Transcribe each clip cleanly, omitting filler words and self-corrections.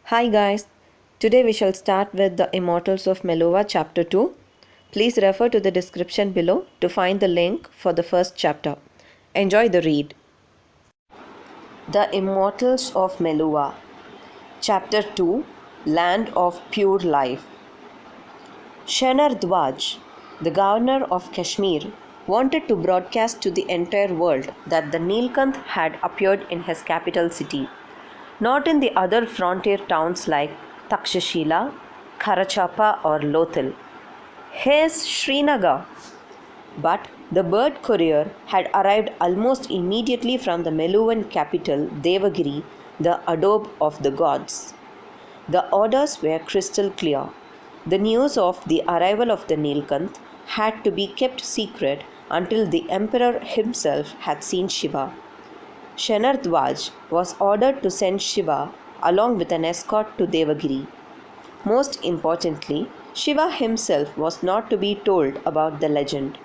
Hi guys, today we shall start with the Immortals of Meluha Chapter 2. Please refer to the description below to find the link for the first chapter. Enjoy the read. The Immortals of Meluha Chapter 2 Land of Pure Life. Dwaj, the governor of Kashmir, wanted to broadcast to the entire world that the Neelkanth had appeared in his capital city, not in the other frontier towns like Takshashila, Karachapa, or Lothal. His Srinagar. But the bird courier had arrived almost immediately from the Meluhan capital, Devagiri, the abode of the gods. The orders were crystal clear. The news of the arrival of the Neelkanth had to be kept secret until the emperor himself had seen Shiva. Dwaj was ordered to send Shiva along with an escort to Devagiri. Most importantly, Shiva himself was not to be told about the legend.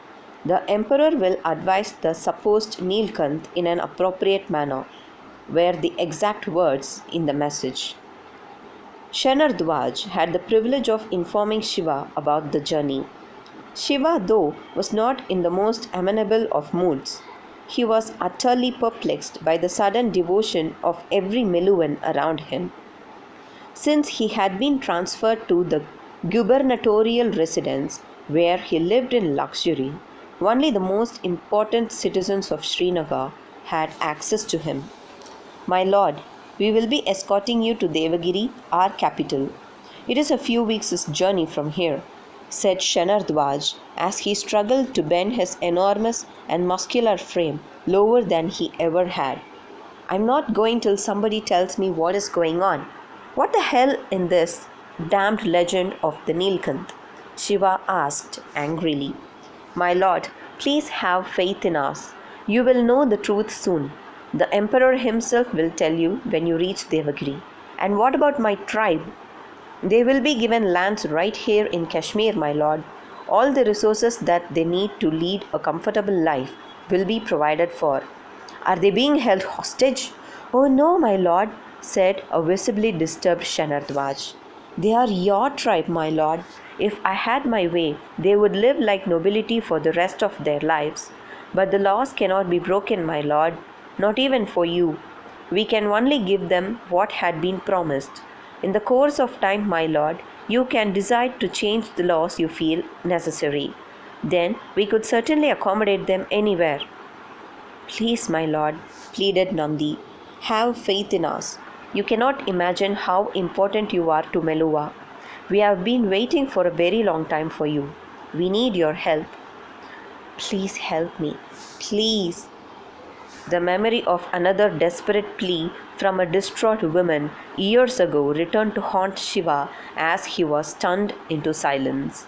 The emperor will advise the supposed Neelkanth in an appropriate manner, were the exact words in the message. Dwaj had the privilege of informing Shiva about the journey. Shiva, though, was not in the most amenable of moods. He was utterly perplexed by the sudden devotion of every Meluhan around him. Since he had been transferred to the gubernatorial residence where he lived in luxury, only the most important citizens of Srinagar had access to him. "My lord, we will be escorting you to Devagiri, our capital. It is a few weeks' journey from here," said Dwaj as he struggled to bend his enormous and muscular frame lower than he ever had. "I'm not going till somebody tells me what is going on. What the hell in this damned legend of the Neelkanth?" Shiva asked angrily. "My lord, please have faith in us. You will know the truth soon. The emperor himself will tell you when you reach Devagiri. And what about my tribe? They will be given lands right here in Kashmir, my lord. All the resources that they need to lead a comfortable life will be provided for." "Are they being held hostage?" "Oh no, my lord," said a visibly disturbed Dwaj. "They are your tribe, my lord. If I had my way, they would live like nobility for the rest of their lives. But the laws cannot be broken, my lord, not even for you. We can only give them what had been promised. In the course of time, my lord, you can decide to change the laws you feel necessary. Then we could certainly accommodate them anywhere." "Please, my lord," pleaded Nandi, "have faith in us. You cannot imagine how important you are to Meluha. We have been waiting for a very long time for you. We need your help. Please help me. Please." The memory of another desperate plea from a distraught woman years ago returned to haunt Shiva as he was stunned into silence.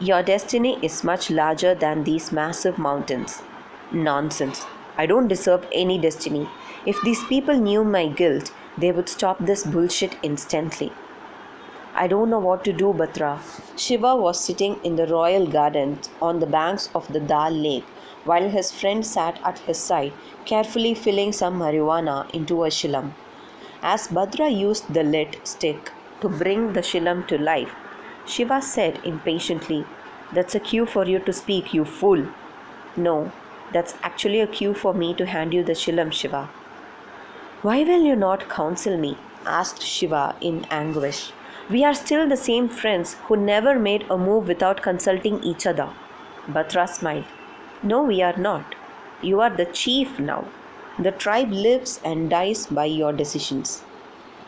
"Your destiny is much larger than these massive mountains." "Nonsense. I don't deserve any destiny. If these people knew my guilt, they would stop this bullshit instantly." "I don't know what to do, Batra." Shiva was sitting in the royal gardens on the banks of the Dal lake while his friend sat at his side, carefully filling some marijuana into a shilam. As Bhadra used the lit stick to bring the shilam to life, Shiva said impatiently, "That's a cue for you to speak, you fool." "No, that's actually a cue for me to hand you the shilam, Shiva." "Why will you not counsel me?" asked Shiva in anguish. "We are still the same friends who never made a move without consulting each other." Batra smiled. "No, we are not. You are the chief now. The tribe lives and dies by your decisions.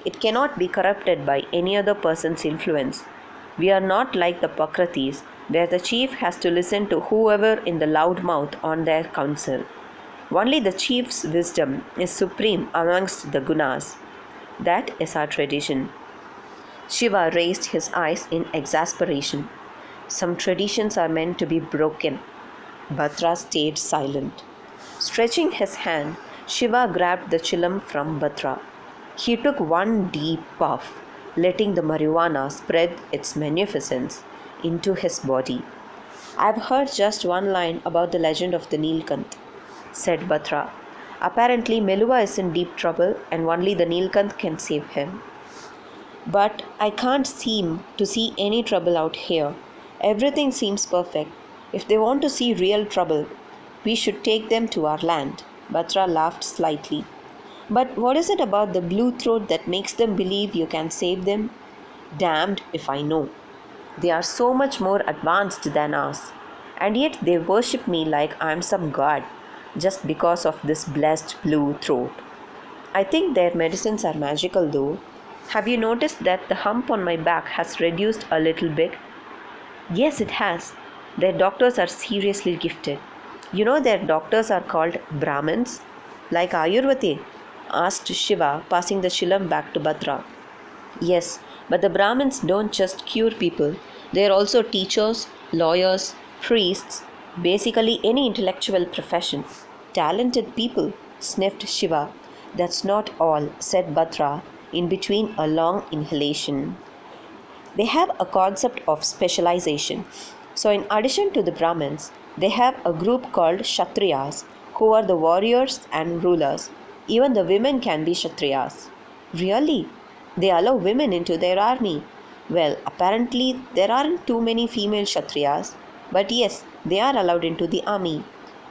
It cannot be corrupted by any other person's influence. We are not like the Pakratis, where the chief has to listen to whoever in the loud mouth on their council. Only the chief's wisdom is supreme amongst the Gunas. That is our tradition." Shiva raised his eyes in exasperation. "Some traditions are meant to be broken." Bhadra stayed silent. Stretching his hand, Shiva grabbed the chilam from Bhadra. He took one deep puff, letting the marijuana spread its magnificence into his body. "I've heard just one line about the legend of the Neelkanth," said Bhadra. Apparently, Meluha is in deep trouble and only the Neelkanth can save him. But I can't seem to see any trouble out here. Everything seems perfect. If they want to see real trouble, we should take them to our land. Batra laughed slightly. But what is it about the blue throat that makes them believe you can save them? Damned if I know. They are so much more advanced than us. And yet they worship me like I am some god, just because of this blessed blue throat. I think their medicines are magical though. Have you noticed that the hump on my back has reduced a little bit? Yes, it has. Their doctors are seriously gifted. You know their doctors are called Brahmins? Like Ayurveda? Asked Shiva, passing the chilam back to Bhadra. Yes, but the Brahmins don't just cure people. They are also teachers, lawyers, priests, basically any intellectual profession. Talented people, sniffed Shiva. That's not all, said Bhadra, in between a long inhalation. They have a concept of specialization. So, in addition to the Brahmins, they have a group called Kshatriyas, who are the warriors and rulers. Even the women can be Kshatriyas. Really? They allow women into their army. Well, apparently there aren't too many female Kshatriyas, but yes, they are allowed into the army.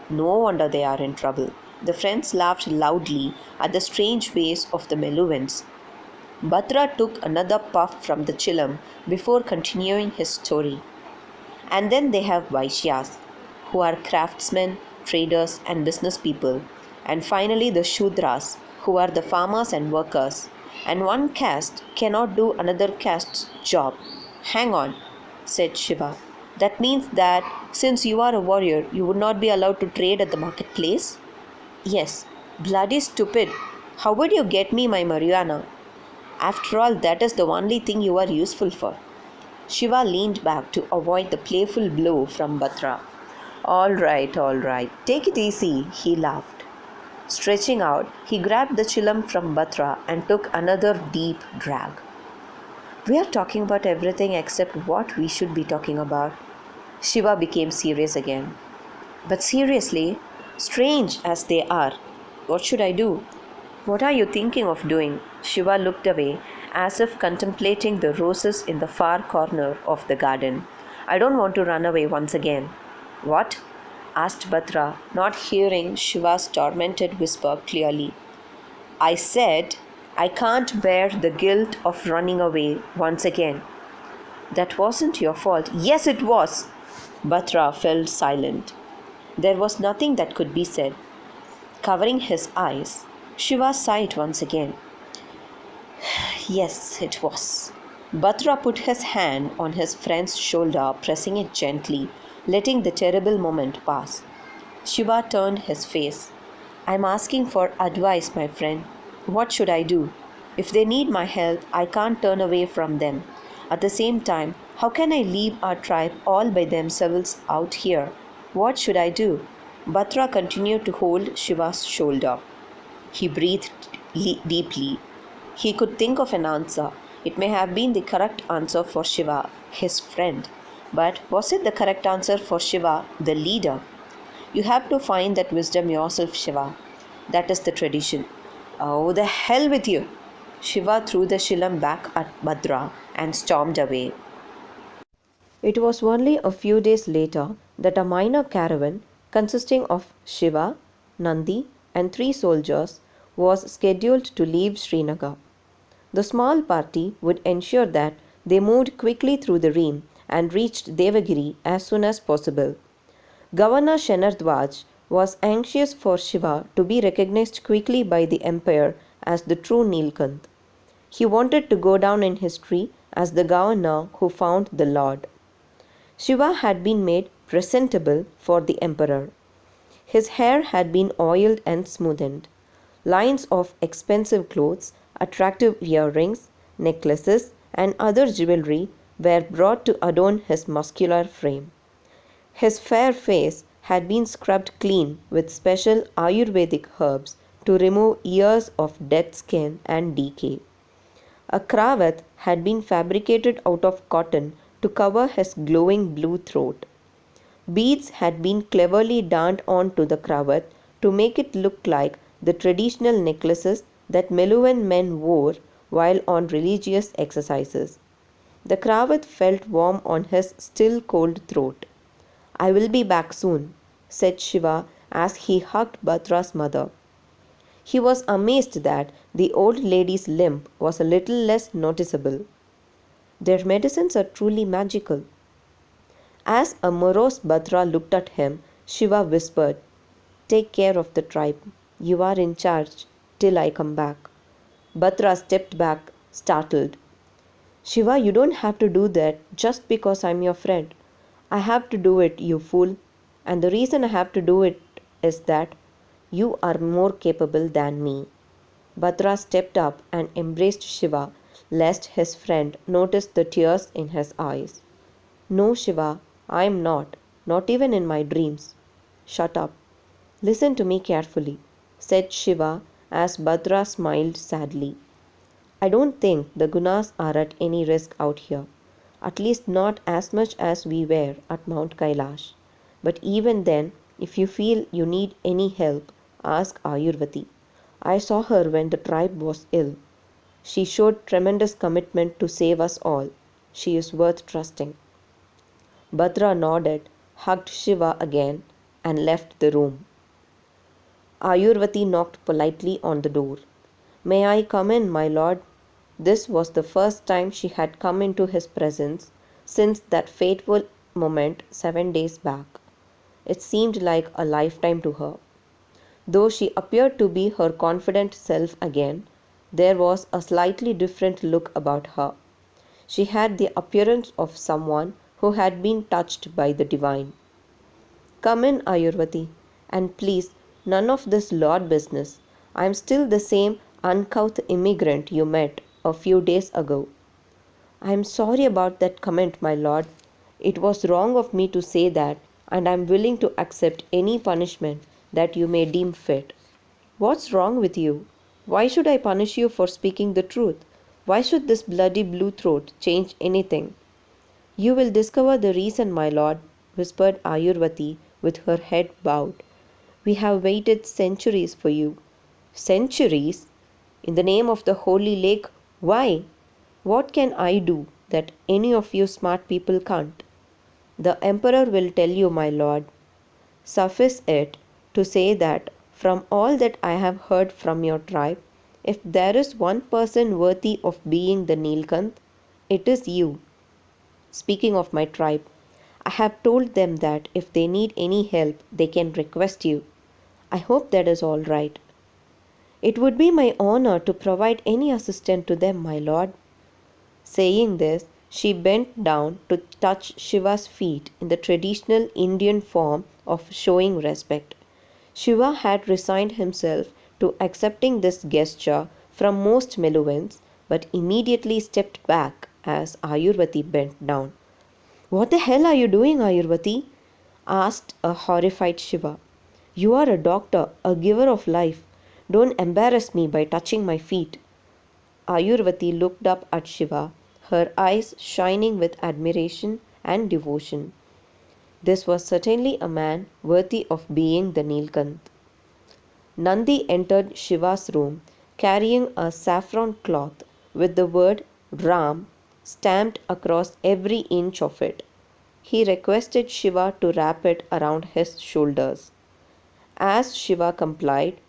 No wonder they are in trouble. The friends laughed loudly at the strange ways of the Meluhans. Bhadra took another puff from the chilam before continuing his story. And then they have Vaishyas, who are craftsmen, traders, and business people. And finally the Shudras, who are the farmers and workers. And one caste cannot do another caste's job. Hang on, said Shiva. That means that since you are a warrior, you would not be allowed to trade at the marketplace? Yes, bloody stupid. How would you get me my marijuana? After all, that is the only thing you are useful for. Shiva leaned back to avoid the playful blow from Bhadra. All right, take it easy, he laughed. Stretching out, he grabbed the chilam from Bhadra and took another deep drag. We are talking about everything except what we should be talking about. Shiva became serious again. But seriously, strange as they are, what should I do? What are you thinking of doing? Shiva looked away as if contemplating the roses in the far corner of the garden. I don't want to run away once again. What? Asked Bhadra, not hearing Shiva's tormented whisper clearly. I said, I can't bear the guilt of running away once again. That wasn't your fault. Yes, it was. Bhadra fell silent. There was nothing that could be said. Covering his eyes, Shiva sighed once again. Yes, it was. Bhadra put his hand on his friend's shoulder, pressing it gently, letting the terrible moment pass. Shiva turned his face. I'm asking for advice, my friend. What should I do? If they need my help, I can't turn away from them. At the same time, how can I leave our tribe all by themselves out here? What should I do? Bhadra continued to hold Shiva's shoulder. He breathed deeply. He could think of an answer. It may have been the correct answer for Shiva, his friend. But was it the correct answer for Shiva, the leader? You have to find that wisdom yourself, Shiva. That is the tradition. Oh, the hell with you! Shiva threw the chilam back at Bhadra and stormed away. It was only a few days later that a minor caravan consisting of Shiva, Nandi, and 3 soldiers was scheduled to leave Srinagar. The small party would ensure that they moved quickly through the Ream and reached Devagiri as soon as possible. Governor Shenardwaj was anxious for Shiva to be recognized quickly by the empire as the true Neelkanth. He wanted to go down in history as the governor who found the Lord. Shiva had been made presentable for the emperor. His hair had been oiled and smoothened. Lines of expensive clothes, attractive earrings, necklaces, and other jewelry were brought to adorn his muscular frame. His fair face had been scrubbed clean with special Ayurvedic herbs to remove years of dead skin and decay. A cravat had been fabricated out of cotton to cover his glowing blue throat. Beads had been cleverly darned onto the cravat to make it look like the traditional necklaces that Meluhan men wore while on religious exercises. The cravat felt warm on his still cold throat. "I will be back soon," said Shiva as he hugged Bhadra's mother. He was amazed that the old lady's limp was a little less noticeable. "Their medicines are truly magical." As a morose Bhadra looked at him, Shiva whispered, "Take care of the tribe. You are in charge till I come back." Bhadra stepped back, startled. "Shiva, you don't have to do that just because I'm your friend. I have to do it, you fool. And the reason I have to do it is that you are more capable than me." Bhadra stepped up and embraced Shiva, lest his friend noticed the tears in his eyes. "No, Shiva, I am not even in my dreams." "Shut up. Listen to me carefully," said Shiva as Bhadra smiled sadly. "I don't think the Gunas are at any risk out here, at least not as much as we were at Mount Kailash. But even then, if you feel you need any help, ask Ayurvati. I saw her when the tribe was ill. She showed tremendous commitment to save us all. She is worth trusting." Bhadra nodded, hugged Shiva again, and left the room. Ayurvati knocked politely on the door. "May I come in, my lord?" This was the first time she had come into his presence since that fateful moment 7 days back. It seemed like a lifetime to her. Though she appeared to be her confident self again, there was a slightly different look about her. She had the appearance of someone who had been touched by the divine. "Come in, Ayurvati, and please, none of this lord business. I am still the same uncouth immigrant you met a few days ago." "I am sorry about that comment, my lord. It was wrong of me to say that, and I am willing to accept any punishment that you may deem fit." "What's wrong with you? Why should I punish you for speaking the truth? Why should this bloody blue throat change anything?" "You will discover the reason, my lord," whispered Ayurvati with her head bowed. "We have waited centuries for you." "Centuries? In the name of the holy lake, why? What can I do that any of you smart people can't?" "The emperor will tell you, my lord. Suffice it to say that from all that I have heard from your tribe, if there is one person worthy of being the Neelkanth, it is you. Speaking of my tribe, I have told them that if they need any help, they can request you. I hope that is all right." "It would be my honor to provide any assistance to them, my lord." Saying this, she bent down to touch Shiva's feet in the traditional Indian form of showing respect. Shiva had resigned himself to accepting this gesture from most Meluhans, but immediately stepped back as Ayurvati bent down. "What the hell are you doing, Ayurvati?" asked a horrified Shiva. "You are a doctor, a giver of life. Don't embarrass me by touching my feet." Ayurvati looked up at Shiva, her eyes shining with admiration and devotion. This was certainly a man worthy of being the Neelkanth. Nandi entered Shiva's room carrying a saffron cloth with the word Ram stamped across every inch of it. He requested Shiva to wrap it around his shoulders. As Shiva complied,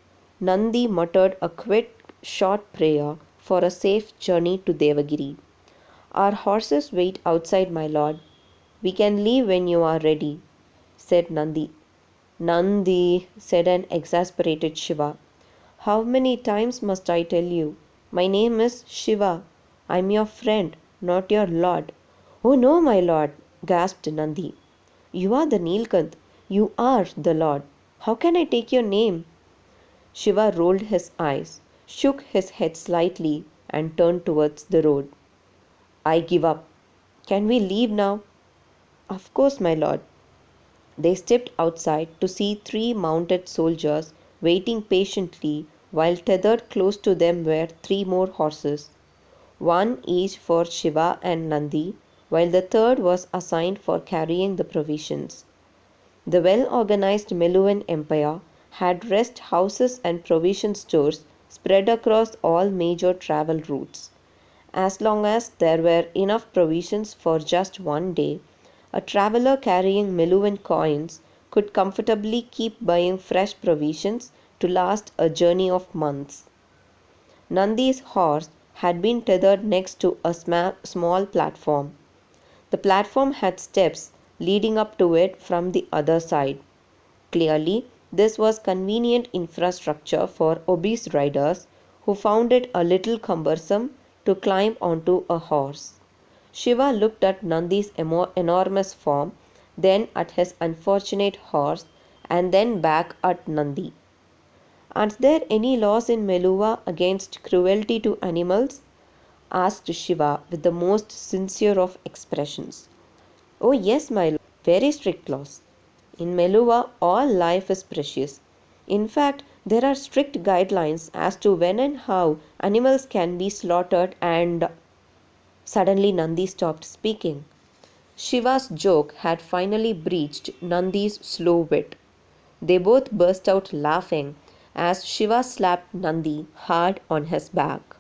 Nandi muttered a quick, short prayer for a safe journey to Devagiri. "Our horses wait outside, my lord. We can leave when you are ready," said Nandi. "Nandi," said an exasperated Shiva. "How many times must I tell you? My name is Shiva. I am your friend, not your lord." "Oh no, my lord," gasped Nandi. "You are the Neelkanth. You are the lord. How can I take your name?" Shiva rolled his eyes, shook his head slightly, and turned towards the road. "I give up. Can we leave now?" "Of course, my lord." They stepped outside to see 3 mounted soldiers waiting patiently while tethered close to them were 3 more horses, one each for Shiva and Nandi, while the third was assigned for carrying the provisions. The well-organized Meluhan Empire had rest houses and provision stores spread across all major travel routes. As long as there were enough provisions for just one day, a traveller carrying Meluhan coins could comfortably keep buying fresh provisions to last a journey of months. Nandi's horse had been tethered next to a small platform. The platform had steps leading up to it from the other side. Clearly, this was convenient infrastructure for obese riders who found it a little cumbersome to climb onto a horse. Shiva looked at Nandi's enormous form, then at his unfortunate horse, and then back at Nandi. "Are there any laws in Meluha against cruelty to animals?" asked Shiva with the most sincere of expressions. "Oh, yes, my lord, very strict laws. In Meluha, all life is precious. In fact, there are strict guidelines as to when and how animals can be slaughtered and." Suddenly Nandi stopped speaking. Shiva's joke had finally breached Nandi's slow wit. They both burst out laughing as Shiva slapped Nandi hard on his back.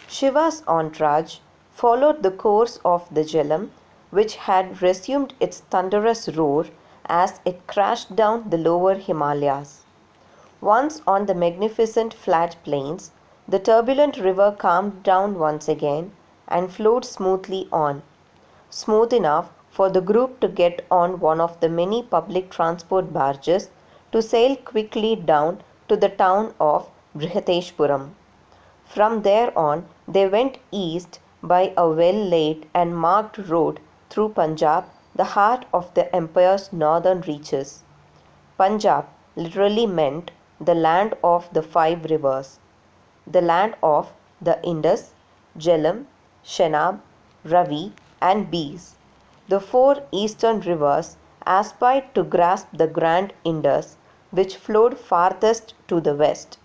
Shiva's entourage followed the course of the Jhelum, which had resumed its thunderous roar as it crashed down the lower Himalayas. Once on the magnificent flat plains, the turbulent river calmed down once again and flowed smoothly on, smooth enough for the group to get on one of the many public transport barges to sail quickly down to the town of Brihateshpuram. From there on, they went east by a well-laid and marked road through Punjab, the heart of the empire's northern reaches. Punjab literally meant the land of the five rivers, the land of the Indus, Jhelum, Chenab, Ravi, and Beas. The four eastern rivers aspired to grasp the grand Indus, which flowed farthest to the west.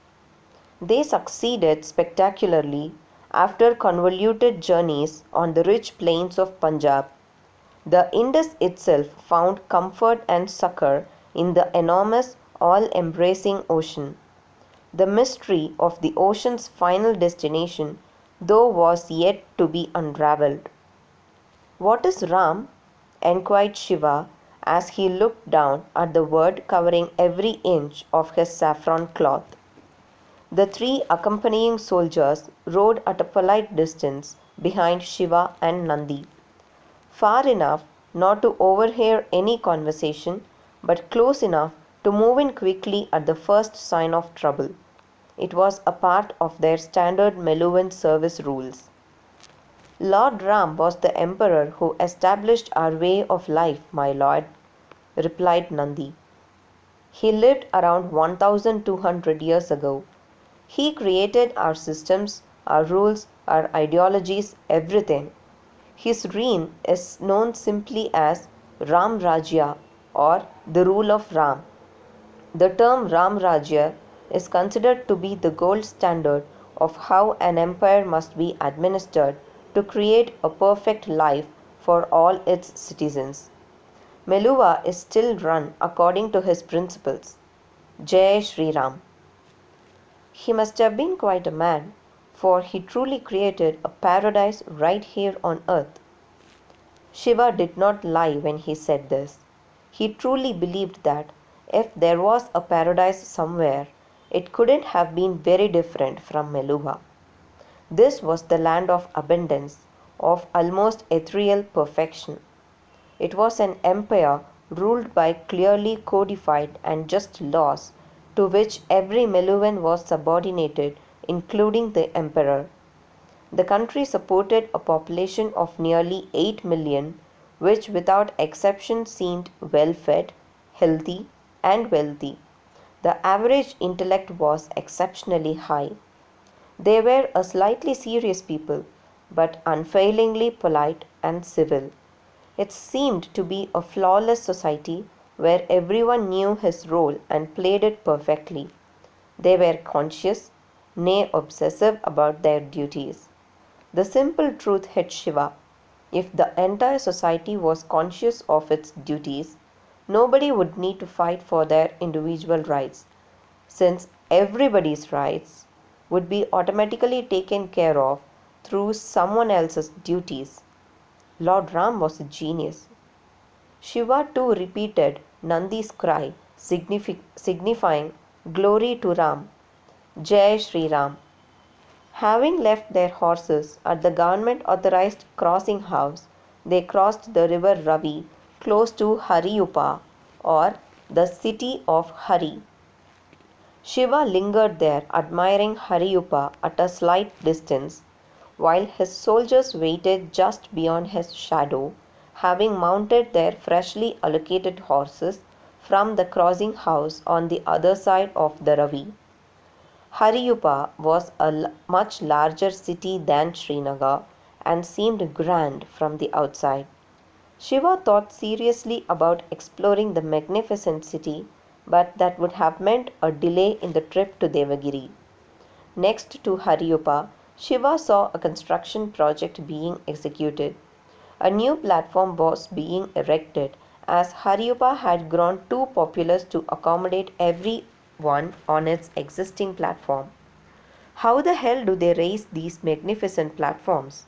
They succeeded spectacularly after convoluted journeys on the rich plains of Punjab. The Indus itself found comfort and succor in the enormous, all-embracing ocean. The mystery of the ocean's final destination, though, was yet to be unravelled. "What is Ram?" enquired Shiva as he looked down at the word covering every inch of his saffron cloth. The three accompanying soldiers rode at a polite distance behind Shiva and Nandi, far enough not to overhear any conversation, but close enough to move in quickly at the first sign of trouble. It was a part of their standard Meluhan service rules. "Lord Ram was the emperor who established our way of life, my lord," replied Nandi. "He lived around 1200 years ago. He created our systems, our rules, our ideologies, everything. His reign is known simply as Ram Rajya or the rule of Ram. The term Ram Rajya is considered to be the gold standard of how an empire must be administered to create a perfect life for all its citizens. Meluha is still run according to his principles. Jai Shri Ram." "He must have been quite a man, for he truly created a paradise right here on earth." Shiva did not lie when he said this. He truly believed that if there was a paradise somewhere, it couldn't have been very different from Meluha. This was the land of abundance, of almost ethereal perfection. It was an empire ruled by clearly codified and just laws to which every Meluhan was subordinated, including the emperor. The country supported a population of nearly 8 million, which without exception seemed well fed, healthy, and wealthy. The average intellect was exceptionally high. They were a slightly serious people, but unfailingly polite and civil. It seemed to be a flawless society where everyone knew his role and played it perfectly. They were conscious, nay obsessive about their duties. The simple truth hit Shiva. If the entire society was conscious of its duties, nobody would need to fight for their individual rights, since everybody's rights would be automatically taken care of through someone else's duties. Lord Ram was a genius. Shiva too repeated Nandi's cry, signifying glory to Ram, Jai Shri Ram. Having left their horses at the government authorized crossing house, they crossed the river Ravi close to Hariyupa, or the city of Hari. Shiva lingered there admiring Hariyupa at a slight distance, while his soldiers waited just beyond his shadow, having mounted their freshly allocated horses from the crossing house on the other side of the Ravi. Hariyupa was a much larger city than Srinagar and seemed grand from the outside. Shiva thought seriously about exploring the magnificent city, but that would have meant a delay in the trip to Devagiri. Next to Hariyupa, Shiva saw a construction project being executed. A new platform was being erected as Hariyupa had grown too populous to accommodate everyone on its existing platform. How the hell do they raise these magnificent platforms?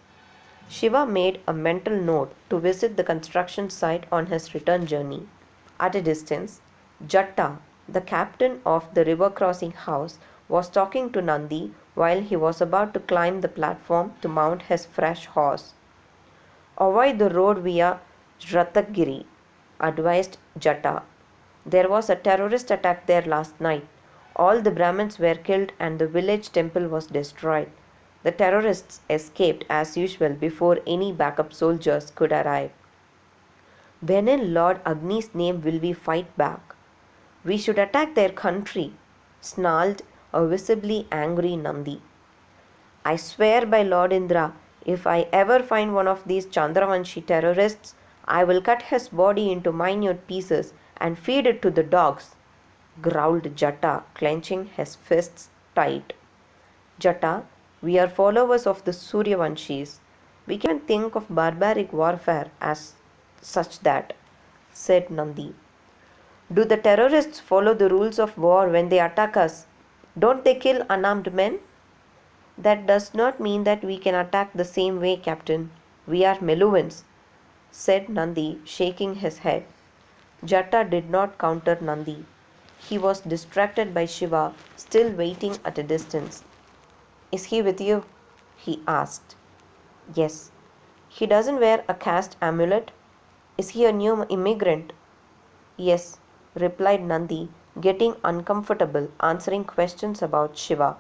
Shiva made a mental note to visit the construction site on his return journey. At a distance, Jatta, the captain of the river crossing house, was talking to Nandi while he was about to climb the platform to mount his fresh horse. Avoid the road via Ratagiri, advised Jatta. There was a terrorist attack there last night. All the Brahmins were killed and the village temple was destroyed. The terrorists escaped as usual before any backup soldiers could arrive. When in Lord Agni's name will we fight back? We should attack their country, snarled a visibly angry Nandi. I swear by Lord Indra, if I ever find one of these Chandravanshi terrorists, I will cut his body into minute pieces and feed it to the dogs, growled Jatta, clenching his fists tight. Jatta, we are followers of the Suryavanshis. We can think of barbaric warfare as such that, said Nandi. Do the terrorists follow the rules of war when they attack us? Don't they kill unarmed men? That does not mean that we can attack the same way, Captain. We are Meluhans, said Nandi, shaking his head. Jatta did not counter Nandi. He was distracted by Shiva, still waiting at a distance. Is he with you? He asked. Yes. He doesn't wear a caste amulet? Is he a new immigrant? Yes, replied Nandi, getting uncomfortable answering questions about Shiva.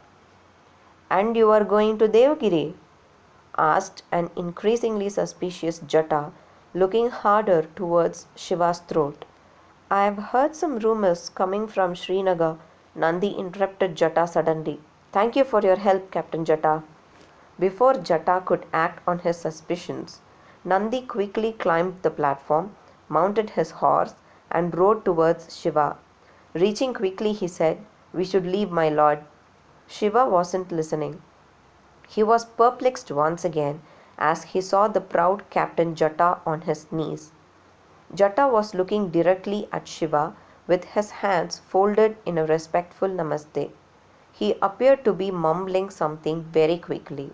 And you are going to Devagiri? Asked an increasingly suspicious Jatta, looking harder towards Shiva's throat. I have heard some rumors coming from Srinagar, Nandi interrupted Jatta suddenly. Thank you for your help, Captain Jatta. Before Jatta could act on his suspicions, Nandi quickly climbed the platform, mounted his horse, and rode towards Shiva. Reaching quickly, he said, We should leave, my lord. Shiva wasn't listening. He was perplexed once again as he saw the proud Captain Jatta on his knees. Jatta was looking directly at Shiva with his hands folded in a respectful namaste. He appeared to be mumbling something very quickly.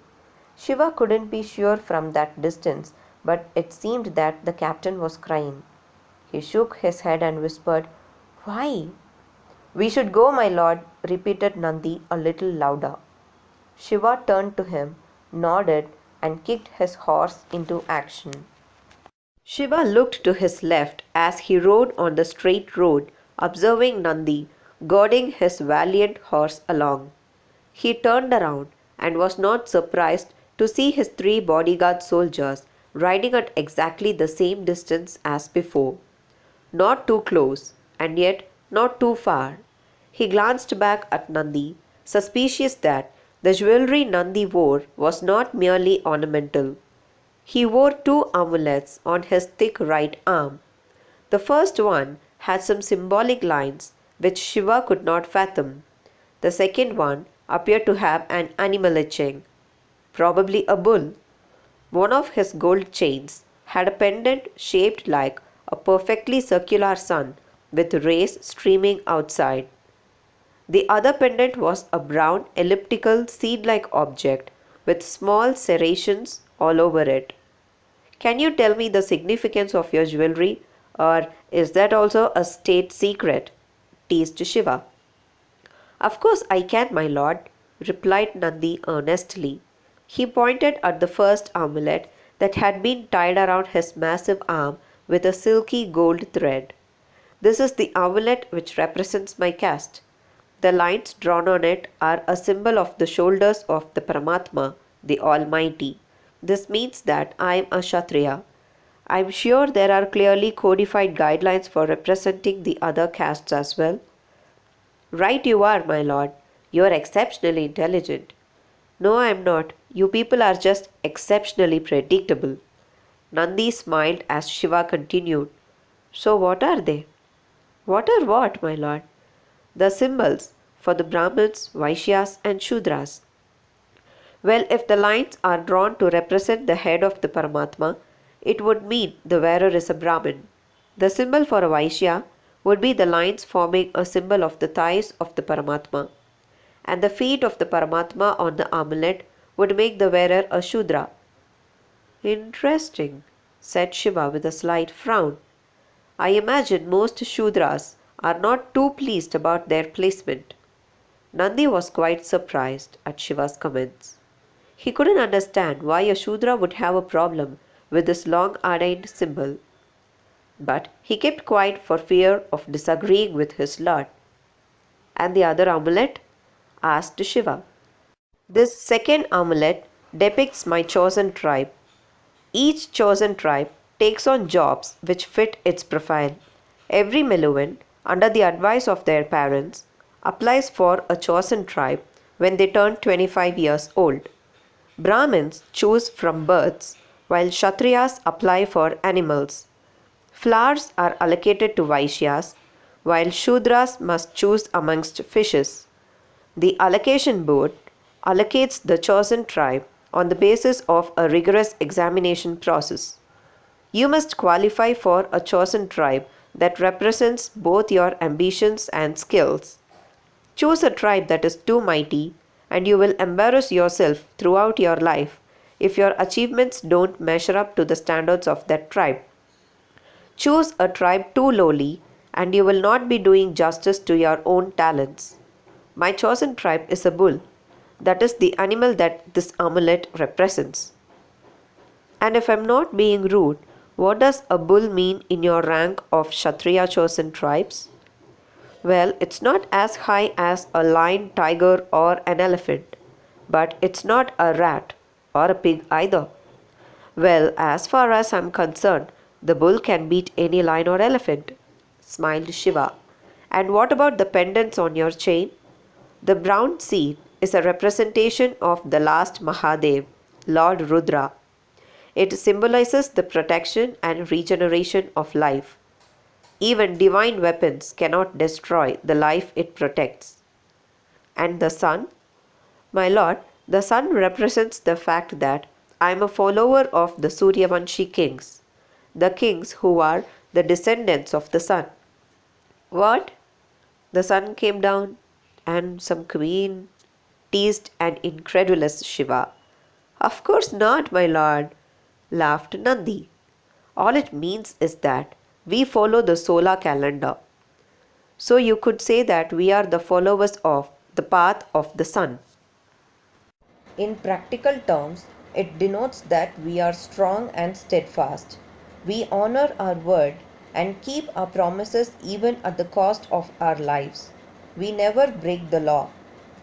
Shiva couldn't be sure from that distance, but it seemed that the captain was crying. He shook his head and whispered, Why? We should go, my lord, repeated Nandi a little louder. Shiva turned to him, nodded, and kicked his horse into action. Shiva looked to his left as he rode on the straight road, observing Nandi, goading his valiant horse along. He turned around and was not surprised to see his 3 bodyguard soldiers riding at exactly the same distance as before. Not too close, and yet not too far. He glanced back at Nandi, suspicious that the jewelry Nandi wore was not merely ornamental. He wore 2 amulets on his thick right arm. The first one had some symbolic lines which Shiva could not fathom. The second one appeared to have an animal etching, probably a bull. One of his gold chains had a pendant shaped like a perfectly circular sun with rays streaming outside. The other pendant was a brown elliptical seed-like object with small serrations all over it. Can you tell me the significance of your jewelry, or is that also a state secret? Teased Shiva. Of course I can, my lord, replied Nandi earnestly. He pointed at the first amulet that had been tied around his massive arm with a silky gold thread. This is the amulet which represents my caste. The lines drawn on it are a symbol of the shoulders of the Paramatma, the Almighty. This means that I am a Kshatriya. I am sure there are clearly codified guidelines for representing the other castes as well. Right you are, my lord. You are exceptionally intelligent. No, I am not. You people are just exceptionally predictable. Nandi smiled as Shiva continued. So what are they? What are what, my lord? The symbols for the Brahmins, Vaishyas, and Shudras. Well, if the lines are drawn to represent the head of the Paramatma, it would mean the wearer is a Brahmin. The symbol for a Vaishya would be the lines forming a symbol of the thighs of the Paramatma, and the feet of the Paramatma on the amulet would make the wearer a Shudra. Interesting, said Shiva with a slight frown. I imagine most Shudras are not too pleased about their placement. Nandi was quite surprised at Shiva's comments. He couldn't understand why a Shudra would have a problem with this long ordained symbol. But he kept quiet for fear of disagreeing with his lord. And the other amulet? Asked Shiva. This second amulet depicts my chosen tribe. Each chosen tribe takes on jobs which fit its profile. Every Meluhan, under the advice of their parents, applies for a chosen tribe when they turn 25 years old. Brahmins choose from birds, while Kshatriyas apply for animals. Flowers are allocated to Vaishyas, while Shudras must choose amongst fishes. The allocation board allocates the chosen tribe on the basis of a rigorous examination process. You must qualify for a chosen tribe that represents both your ambitions and skills. Choose a tribe that is too mighty, and you will embarrass yourself throughout your life if your achievements don't measure up to the standards of that tribe. Choose a tribe too lowly, and you will not be doing justice to your own talents. My chosen tribe is a bull. That is the animal that this amulet represents. And if I am not being rude, what does a bull mean in your rank of Kshatriya chosen tribes? Well, it's not as high as a lion, tiger, or an elephant, but it's not a rat or a pig either. Well, as far as I'm concerned, the bull can beat any lion or elephant, smiled Shiva. And what about the pendants on your chain? The brown seed is a representation of the last Mahadev, Lord Rudra. It symbolizes the protection and regeneration of life. Even divine weapons cannot destroy the life it protects. And the sun? My lord, the sun represents the fact that I am a follower of the Suryavanshi kings, the kings who are the descendants of the sun. What? The sun came down and some queen, teased an incredulous Shiva. Of course not, my lord, laughed Nandi. All it means is that we follow the solar calendar. So you could say that we are the followers of the path of the sun. In practical terms, it denotes that we are strong and steadfast. We honor our word and keep our promises even at the cost of our lives. We never break the law.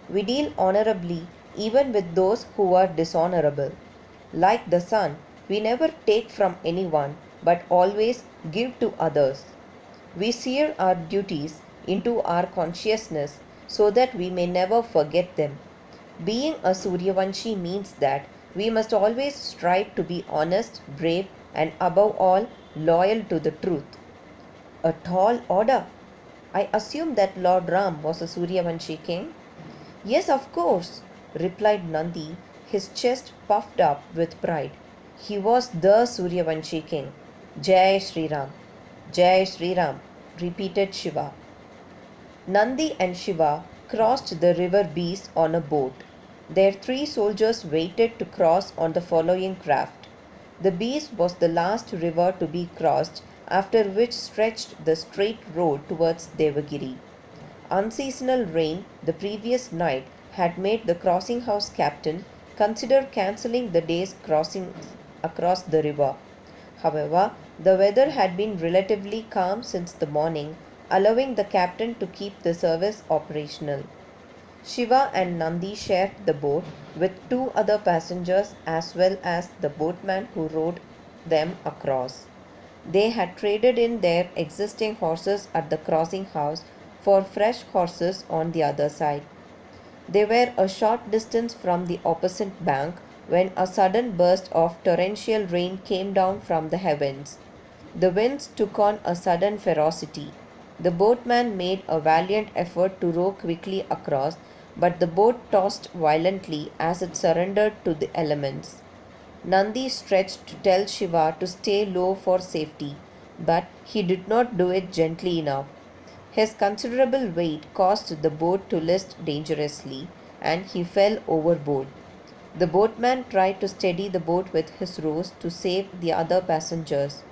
We deal honorably even with those who are dishonorable. Like the sun, we never take from anyone but always give to others. We sear our duties into our consciousness so that we may never forget them. Being a Suryavanshi means that we must always strive to be honest, brave, and above all, loyal to the truth. A tall order. I assume that Lord Ram was a Suryavanshi king? Yes, of course, replied Nandi, his chest puffed up with pride. He was the Suryavanshi king. Jai Sri Ram. Jai Sri Ram, repeated Shiva. Nandi and Shiva crossed the river Beas on a boat. Their 3 soldiers waited to cross on the following craft. The Beas was the last river to be crossed, after which stretched the straight road towards Devagiri. Unseasonal rain the previous night had made the crossing house captain consider cancelling the day's crossing across the river. However, the weather had been relatively calm since the morning, allowing the captain to keep the service operational. Shiva and Nandi shared the boat with 2 other passengers as well as the boatman who rowed them across. They had traded in their existing horses at the crossing house for fresh horses on the other side. They were a short distance from the opposite bank when a sudden burst of torrential rain came down from the heavens. The winds took on a sudden ferocity. The boatman made a valiant effort to row quickly across, but the boat tossed violently as it surrendered to the elements. Nandi stretched to tell Shiva to stay low for safety, but he did not do it gently enough. His considerable weight caused the boat to list dangerously, and he fell overboard. The boatman tried to steady the boat with his rowers to save the other passengers.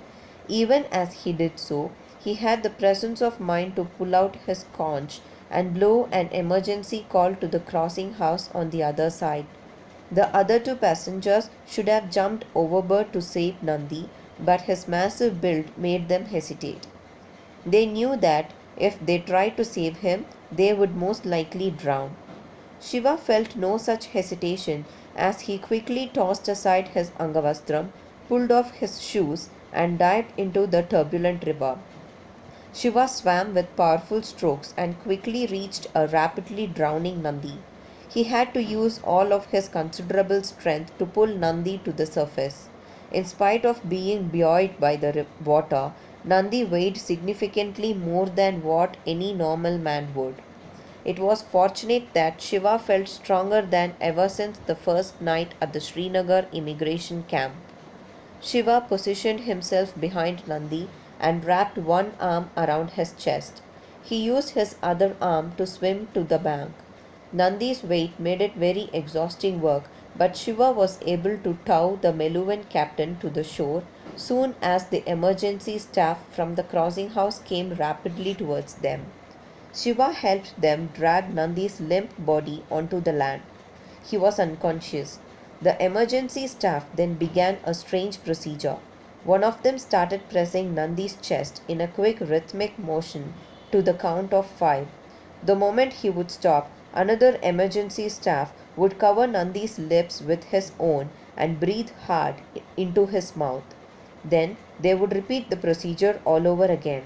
Even as he did so, he had the presence of mind to pull out his conch and blow an emergency call to the crossing house on the other side. The other 2 passengers should have jumped overboard to save Nandi, but his massive build made them hesitate. They knew that if they tried to save him, they would most likely drown. Shiva felt no such hesitation as he quickly tossed aside his angavastram, pulled off his shoes, and dived into the turbulent river. Shiva swam with powerful strokes and quickly reached a rapidly drowning Nandi. He had to use all of his considerable strength to pull Nandi to the surface. In spite of being buoyed by the water, Nandi weighed significantly more than what any normal man would. It was fortunate that Shiva felt stronger than ever since the first night at the Srinagar immigration camp. Shiva positioned himself behind Nandi and wrapped one arm around his chest. He used his other arm to swim to the bank. Nandi's weight made it very exhausting work, but Shiva was able to tow the Meluhan captain to the shore soon as the emergency staff from the crossing house came rapidly towards them. Shiva helped them drag Nandi's limp body onto the land. He was unconscious. The emergency staff then began a strange procedure. One of them started pressing Nandi's chest in a quick rhythmic motion to the count of 5. The moment he would stop, another emergency staff would cover Nandi's lips with his own and breathe hard into his mouth. Then they would repeat the procedure all over again.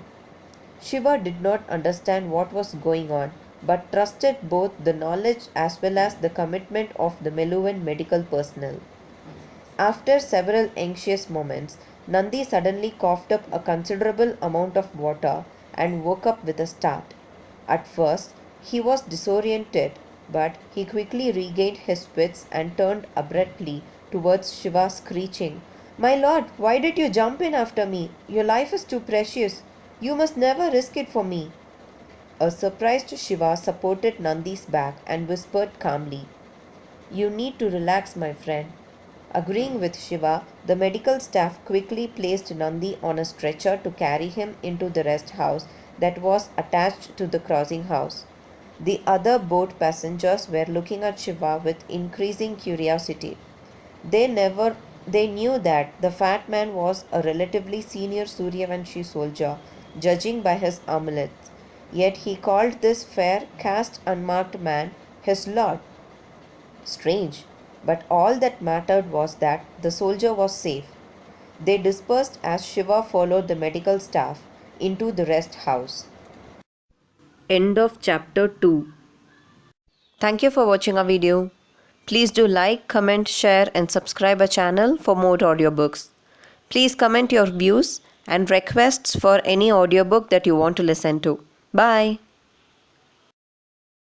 Shiva did not understand what was going on, but trusted both the knowledge as well as the commitment of the Meluhan medical personnel. After several anxious moments, Nandi suddenly coughed up a considerable amount of water and woke up with a start. At first, he was disoriented, but he quickly regained his wits and turned abruptly towards Shiva, screeching, "My lord, why did you jump in after me? Your life is too precious. You must never risk it for me." A surprised Shiva supported Nandi's back and whispered calmly, "You need to relax, my friend." Agreeing with Shiva, the medical staff quickly placed Nandi on a stretcher to carry him into the rest house that was attached to the crossing house. The other boat passengers were looking at Shiva with increasing curiosity. They knew that the fat man was a relatively senior Suryavanshi soldier, judging by his amulets. Yet he called this fair, caste unmarked man his lord. Strange, but all that mattered was that the soldier was safe. They dispersed as Shiva followed the medical staff into the rest house. End of Chapter 2. Thank you for watching our video. Please do like, comment, share and subscribe our channel for more audiobooks. Please comment your views and requests for any audiobook that you want to listen to. Bye.